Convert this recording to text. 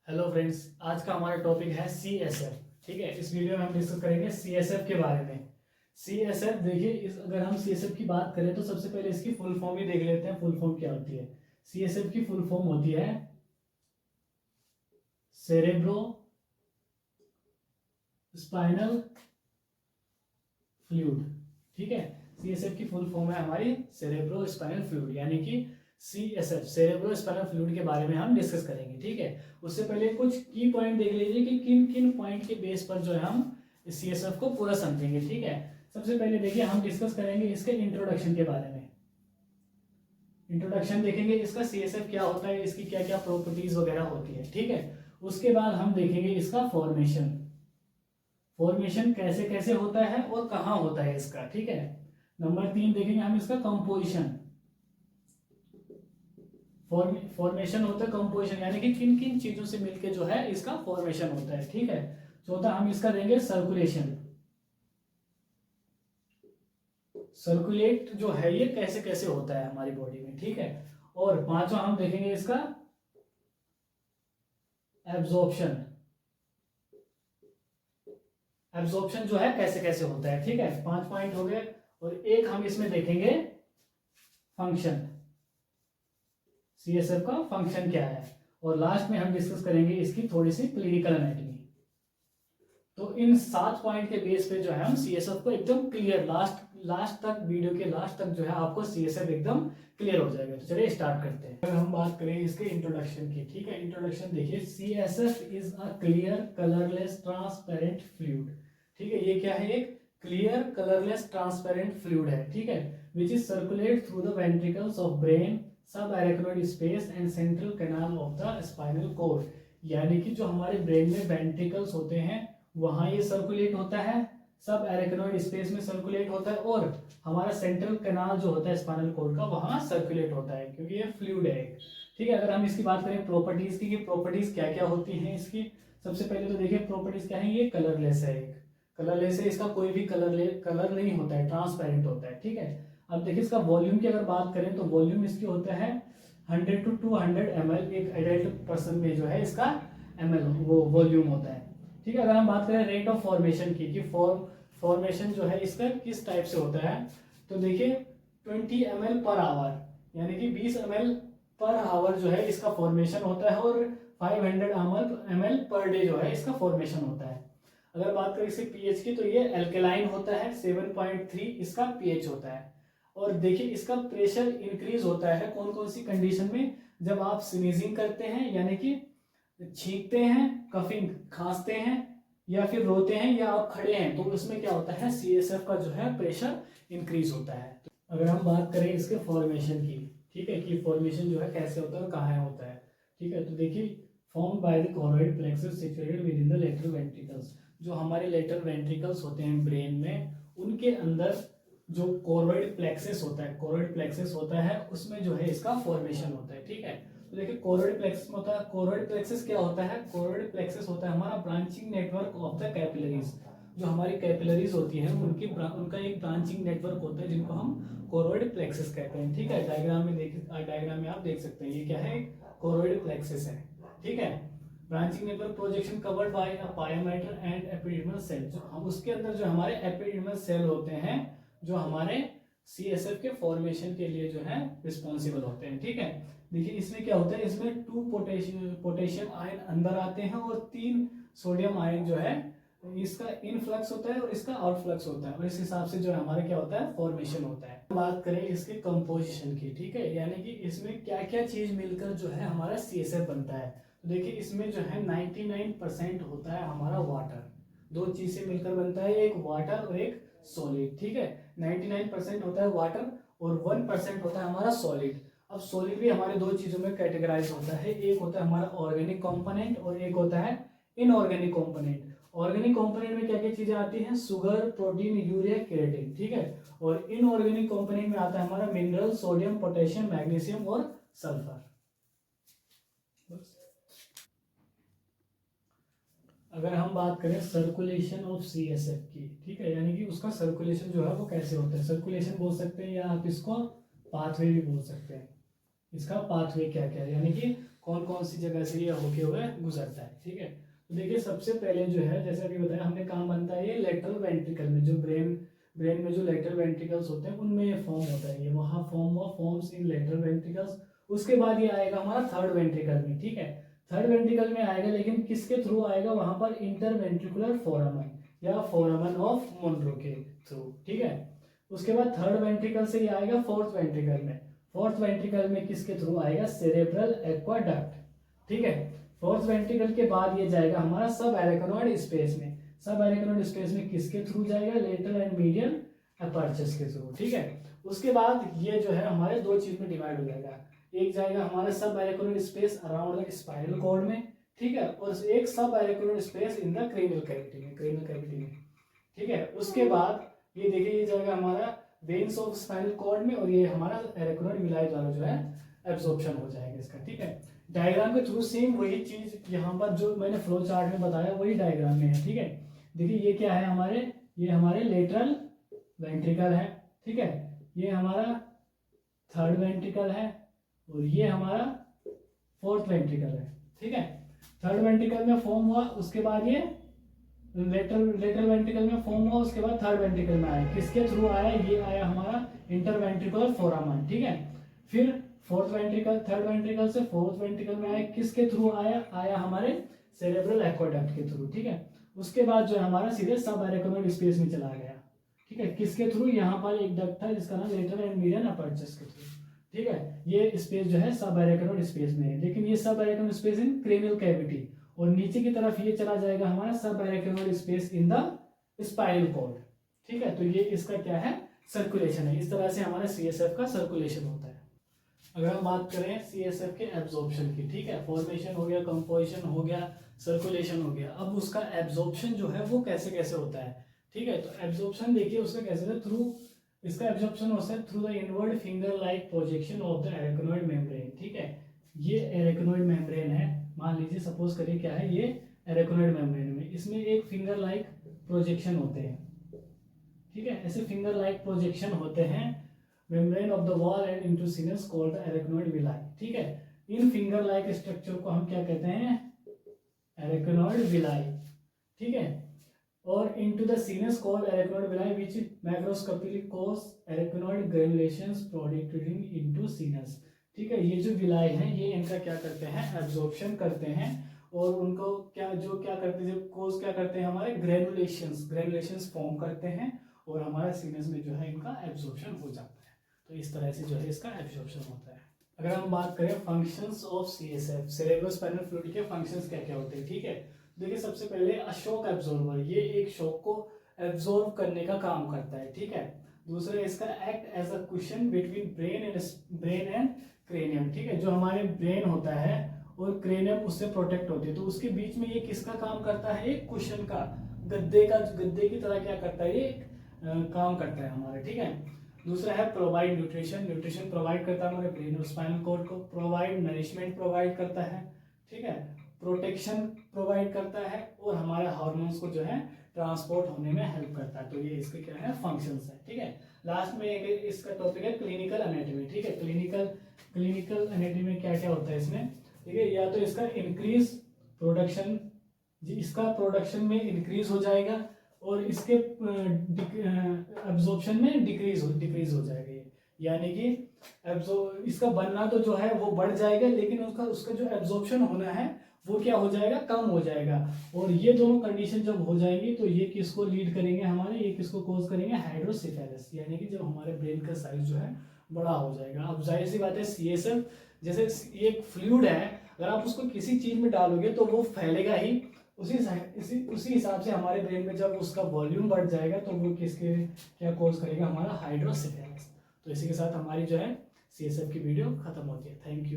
Hello friends, आज का हमारा टॉपिक है सी एस एफ। ठीक है, इस वीडियो में हम डिस्कस करेंगे सी एस एफ के बारे में। सी एस एफ देखिए, अगर हम सी एस एफ की बात करें तो सबसे पहले इसकी फुल फॉर्म ही देख लेते हैं। फुल फॉर्म क्या होती है? सी एस एफ की फुल फॉर्म होती है सेरेब्रो स्पाइनल फ्लूइड। ठीक है, सी एस एफ की फुल फॉर्म है हमारी सेरेब्रो स्पाइनल फ्लूइड, यानी कि C S F, cerebro spinal fluid के बारे में हम डिस्कस करेंगे। ठीक है, उससे पहले कुछ की पॉइंट देख लीजिए कि किन किन पॉइंट के बेस पर जो है हम सी एस एफ को पूरा समझेंगे। ठीक है, सबसे पहले देखिए हम डिस्कस करेंगे इसके इंट्रोडक्शन के बारे में। इंट्रोडक्शन देखेंगे इसका, सी एस एफ क्या होता है, इसकी क्या क्या प्रॉपर्टीज वगैरह होती है। ठीक है, उसके बाद हम देखेंगे इसका फॉर्मेशन। फॉर्मेशन कैसे कैसे होता है और कहाँ होता है इसका। ठीक है, नंबर 3 देखेंगे हम इसका कंपोजिशन। फॉर्मेशन होता है कंपोजिशन, यानी कि किन किन चीजों से मिलके जो है इसका फॉर्मेशन होता है। ठीक है, चौथा हम इसका देंगे सर्कुलेशन। सर्कुलेट जो है ये कैसे कैसे होता है हमारी बॉडी में। ठीक है, और पांचवा हम देखेंगे इसका एब्जॉर्प्शन। एब्जॉर्प्शन जो है कैसे कैसे होता है। ठीक है, 5 पॉइंट हो गए, और एक हम इसमें देखेंगे फंक्शन। सीएसएफ का फंक्शन क्या है, और लास्ट में हम डिस्कस करेंगे इसकी थोड़ी सी क्लिनिकल एनाटॉमी। तो इन 7 पॉइंट के बेस पे जो है हम सीएसएफ को एकदम क्लियर, लास्ट तक, वीडियो के लास्ट तक जो है आपको सीएसएफ एकदम क्लियर हो जाएगा। तो चलिए स्टार्ट करते हैं। अगर हम बात करें इसके इंट्रोडक्शन की, ठीक है, इंट्रोडक्शन देखिए, CSF is a clear colourless transparent fluid. ठीक है, ये क्या है? एक क्लियर कलरलेस ट्रांसपेरेंट फ्लूइड है। ठीक है, which is circulate through the ventricles of brain, sub arachnoid space and central canal of the spinal cord. यानी कि जो हमारे ब्रेन में वेंट्रिकल्स होते हैं वहां ये सर्कुलेट होता है, सब एरेक्नोइड स्पेस में सर्कुलेट होता है, और हमारा सेंट्रल कैनाल जो होता है स्पाइनल कॉर्ड का वहां सर्कुलेट होता है, क्योंकि ये फ्लूइड है। ठीक है, अगर हम इसकी बात करें प्रॉपर्टीज की, प्रॉपर्टीज क्या क्या होती हैं इसकी, सबसे पहले तो देखिए प्रॉपर्टीज क्या है। ये कलरलेस है, एक कलरलेस है, इसका कोई भी कलर नहीं होता है, ट्रांसपेरेंट होता है। ठीक है, अब देखिए इसका वॉल्यूम की अगर बात करें तो वॉल्यूम इसकी होता है 100 to 200 ml, एक एडल्ट पर्सन में जो है इसका ml वो वॉल्यूम होता है। ठीक है, अगर हम बात करें रेट ऑफ फॉर्मेशन की, कि फॉर्मेशन जो है इसका किस टाइप से होता है, तो देखिए 20 ml पर आवर, यानी कि 20 ml पर आवर जो है इसका फॉर्मेशन होता है, और 500 ml पर डे जो है इसका फॉर्मेशन होता है। अगर बात करें इसके पीएच की, तो ये एल्केलाइन होता है, 7.3 इसका पीएच होता है। और देखिए इसका प्रेशर इंक्रीज होता है कौन कौन सी कंडीशन में, जब आप स्नीजिंग करते हैं, यानी कि छींकते हैं, कफिंग खांसते हैं, या फिर रोते हैं, या आप खड़े हैं, तो उसमें क्या होता है, सीएसएफ का जो है प्रेशर इंक्रीज होता है। तो अगर हम बात करें इसके फॉर्मेशन की, ठीक है, कि फॉर्मेशन जो है कैसे होता है और कहाँ होता है। ठीक है, तो देखिए form by the choroid plexus situated with in the lateral ventricles. जो हमारे लेटरल वेंट्रिकल्स होते हैं ब्रेन में, उनके अंदर जो कोरोइड प्लेक्सस होता है, कोरोइड प्लेक्सस होता है, उसमें जो है इसका फॉर्मेशन होता है। ठीक है, तो देखिए कोरोइड प्लेक्सस में होता है, कोरोइड प्लेक्सस क्या होता है? कोरोइड प्लेक्सस होता है हमारा branching network of the capillaries. जो हमारी कैपिलरीज होती हैं उनका एक ब्रांचिंग नेटवर्क होता है, जिनको हम कोरोइड प्लेक्सस कहते हैं। ठीक है, डायग्राम में आप देख सकते हैं, ये क्या है? कोरोइड प्लेक्सस है। ठीक है, branching network projection covered by a pia mater and epidermal cell. जो हम उसके अंदर जो हमारे एपिडर्मल सेल होते हैं, जो हमारे सीएसएफ के फॉर्मेशन के लिए जो है रिस्पॉन्सिबल होते हैं। ठीक है, देखिए इसमें क्या होता है, इसमें 2 पोटेशियम आयन अंदर आते हैं, और 3 सोडियम आयन जो है इसका इनफ्लक्स होता है और इसका आउटफ्लक्स होता है, और इस हिसाब से जो है हमारे क्या होता है, फॉर्मेशन होता है। बात करें इसके कंपोजिशन की, ठीक है, यानी कि इसमें क्या क्या चीज मिलकर जो है हमारा सीएसएफ बनता है। तो देखिए इसमें जो है 99% होता है हमारा वाटर। 2 चीज से मिलकर बनता है, एक वाटर और एक सॉलिड। ठीक है, 99% होता है वाटर और 1% होता है हमारा सॉलिड। अब सॉलिड भी हमारे 2 चीजों में कैटेगराइज होता है, एक होता है हमारा ऑर्गेनिक कंपोनेंट और एक होता है इनऑर्गेनिक कंपोनेंट। ऑर्गेनिक कंपोनेंट में क्या क्या चीजें आती हैं? Sugar, protein, urea, keratin. ठीक है, और इनऑर्गेनिक कंपोनेंट में आता है हमारा मिनरल, सोडियम, पोटेशियम, मैग्नीशियम और सल्फर। अगर हम बात करें सर्कुलेशन ऑफ सीएसएफ की, ठीक है, यानी कि उसका सर्कुलेशन जो है वो कैसे होता है, सर्कुलेशन बोल सकते हैं या आप इसको पाथवे भी बोल सकते हैं। इसका पाथवे क्या क्या है, यानी कि कौन कौन सी जगह से ये होके हुए गुजरता है। ठीक है, तो देखिए सबसे पहले जो है जैसे अभी बताया हमने कहाँ बनता है, ये लेटरल वेंट्रिकल में, जो ब्रेन में जो लेटरल वेंट्रिकल्स होते हैं उनमें ये फॉर्म होता है, ये वहाँ फॉर्म्स इन लेटरल वेंट्रिकल्स। उसके बाद ये आएगा हमारा थर्ड वेंट्रिकल में। ठीक है, थर्ड वेंट्रिकल में आएगा, लेकिन किसके थ्रू आएगा, वहां पर इंटरवेंट्रिकुलर फोरामन या फोरामन ऑफ मोनरो के थ्रू। ठीक है, उसके बाद थर्ड वेंट्रिकल से ये आएगा फोर्थ वेंट्रिकल में। फोर्थ वेंट्रिकल में किसके थ्रू आएगा, सेरेब्रल एक्वाडक्ट। ठीक है, फोर्थ वेंट्रिकल के बाद ये जाएगा हमारा सब एरेक्नोइड स्पेस में। सब एरेक्नोइड स्पेस में किसके थ्रू जाएगा, लेटरल एंड मीडियल अपर्चर्स के थ्रू। ठीक है, उसके बाद ये जो है हमारे दो चीज में डिवाइड हो जाएगा, एक जाएगा हमारा सब arachnoid space around the spinal cord में। ठीक है, और एक सब arachnoid space in the cranial cavity में। ठीक है, उसके बाद ये देखिए ये जाएगा हमारा वेन्स ऑफ स्पाइनल कॉर्ड में, और ये हमारा एरेक्नोइड विलाई द्वारा जो है एब्जॉर्प्शन हो जाएगा इसका। ठीक है, डायग्राम के थ्रू सेम वही चीज यहाँ पर जो मैंने फ्लो चार्ट में बताया वही डायग्राम में है। ठीक है, देखिए ये क्या है हमारे, ये हमारे लेटरल वेंट्रिकल है। ठीक है, ये हमारा थर्ड वेंट्रिकल है, और ये हमारा फोर्थ वेंट्रिकल है। ठीक है, थर्ड वेंट्रिकल में फॉर्म हुआ, उसके बाद ये लेटरल वेंट्रिकल में फॉर्म हुआ, उसके बाद थर्ड वेंट्रिकल में आया, किसके थ्रू आया, ये आया हमारा इंटरवेंट्रिकुलर फोरामन। ठीक है, फिर फोर्थ वेंट्रिकल, थर्ड वेंट्रिकल से फोर्थ वेंट्रिकल में आया, किसके थ्रू आया हमारे सेरेब्रल एक्वाडक्ट के थ्रू। ठीक है, उसके बाद जो है हमारा सीधे सब एरेक्नोइड स्पेस में चला गया। ठीक है, किसके थ्रू, यहाँ पर एक डक्ट था जिसका नाम लेटरल एंड मीडियल अपर्चर्स के थ्रू। ठीक है, ये स्पेस जो है सब एरेक्नोइड स्पेस में है, लेकिन ये सब arachnoid space in cranial cavity, और नीचे की तरफ ये चला जाएगा हमारा सब arachnoid space in the spinal cord. ठीक है, तो ये इसका क्या है, सर्कुलेशन है। इस तरह से हमारा सीएसएफ का सर्कुलेशन होता है। अगर हम बात करें सीएसएफ के एब्जॉर्प्शन की, ठीक है, फॉर्मेशन हो गया, कंपोजिशन हो गया, सर्कुलेशन हो गया, अब उसका एब्जॉर्प्शन जो है वो कैसे कैसे होता है। ठीक है, तो एब्जॉर्प्शन देखिए उसका कैसे है, थ्रू, इसका एब्जॉर्प्शन होता है through the inward finger like projection of the arachnoid membrane. ठीक है, ये एरेक्नोइड मेम्ब्रेन है, मान लीजिए सपोज करिए क्या है, ये एरेक्नोइड मेम्ब्रेन में इसमें एक फिंगर लाइक प्रोजेक्शन होते हैं। ठीक है, ऐसे फिंगर लाइक प्रोजेक्शन होते हैं membrane of the wall and into sinus called the arachnoid villi. ठीक है, इन फिंगर लाइक स्ट्रक्चर को हम क्या कहते हैं, एरेक्नोइड विलाई। ठीक है, और into the sinus called arachnoid villi which macroscopically cause arachnoid granulations proliferating into sinus। ठीक है, ये जो विलाई हैं ये इनका क्या करते हैं, एब्जॉर्प्शन करते हैं, और उनको क्या करते हैं, कोज क्या करते हैं, हमारे ग्रेनुलेशंस फॉर्म करते हैं, और हमारा सीनस में जो है इनका एब्जॉर्प्शन हो जाता है। तो इस तरह से जो है इसका एब्जॉर्प्शन होता है। अगर हम बात करें functions of CSF, cerebrospinal fluid के फंक्शंस क्या क्या होते हैं। ठीक है, देखिए सबसे पहले शॉक एब्जॉर्बर, ये एक शॉक को एब्जॉर्ब करने का काम करता है। ठीक है, दूसरा इसका act as a cushion between brain and cranium. ठीक है, जो हमारे ब्रेन होता है और क्रेनियम उससे प्रोटेक्ट होती है, तो उसके बीच में ये किसका काम करता है, एक कुशन का, गद्दे की तरह क्या करता है, ये काम करता है हमारे। ठीक है, दूसरा है प्रोवाइड न्यूट्रिशन प्रोवाइड करता है हमारे ब्रेन और स्पाइनल कॉर्ड को, प्रोवाइड नरिशमेंट प्रोवाइड करता है। ठीक है, प्रोटेक्शन प्रोवाइड करता है, और हमारे हार्मोन्स को जो है ट्रांसपोर्ट होने में हेल्प करता है। तो ये इसके क्या है, फंक्शंस है। ठीक है, लास्ट में इसका टॉपिक है क्लिनिकल एनाटॉमी। ठीक है, क्लिनिकल एनाटॉमी में क्या क्या होता है इसमें। ठीक है, या तो इसका इंक्रीज प्रोडक्शन, इसका प्रोडक्शन में इंक्रीज हो जाएगा, और इसके एब्जॉर्प्शन में डिक्रीज हो जाएगा ये, यानी कि इसका बनना तो जो है वो बढ़ जाएगा, लेकिन उसका जो एब्जॉर्प्शन होना है वो क्या हो जाएगा, कम हो जाएगा। और ये दोनों कंडीशन जब हो जाएंगी तो ये किसको लीड करेंगे, हमारे ये किसको कॉज करेंगे, हाइड्रोसेफेलस, यानी कि जब हमारे ब्रेन का साइज जो है बड़ा हो जाएगा। अब जाहिर सी बात है सीएसएफ जैसे एक फ्लूइड है, अगर आप उसको किसी चीज में डालोगे तो वो फैलेगा ही, उसी हिसाब से हमारे ब्रेन में जब उसका वॉल्यूम बढ़ जाएगा तो वो किसके क्या कॉज करेगा, हमारा हाइड्रोसेफेलस। तो इसी के साथ हमारी जो है सीएसएफ की वीडियो खत्म होती है। Thank you.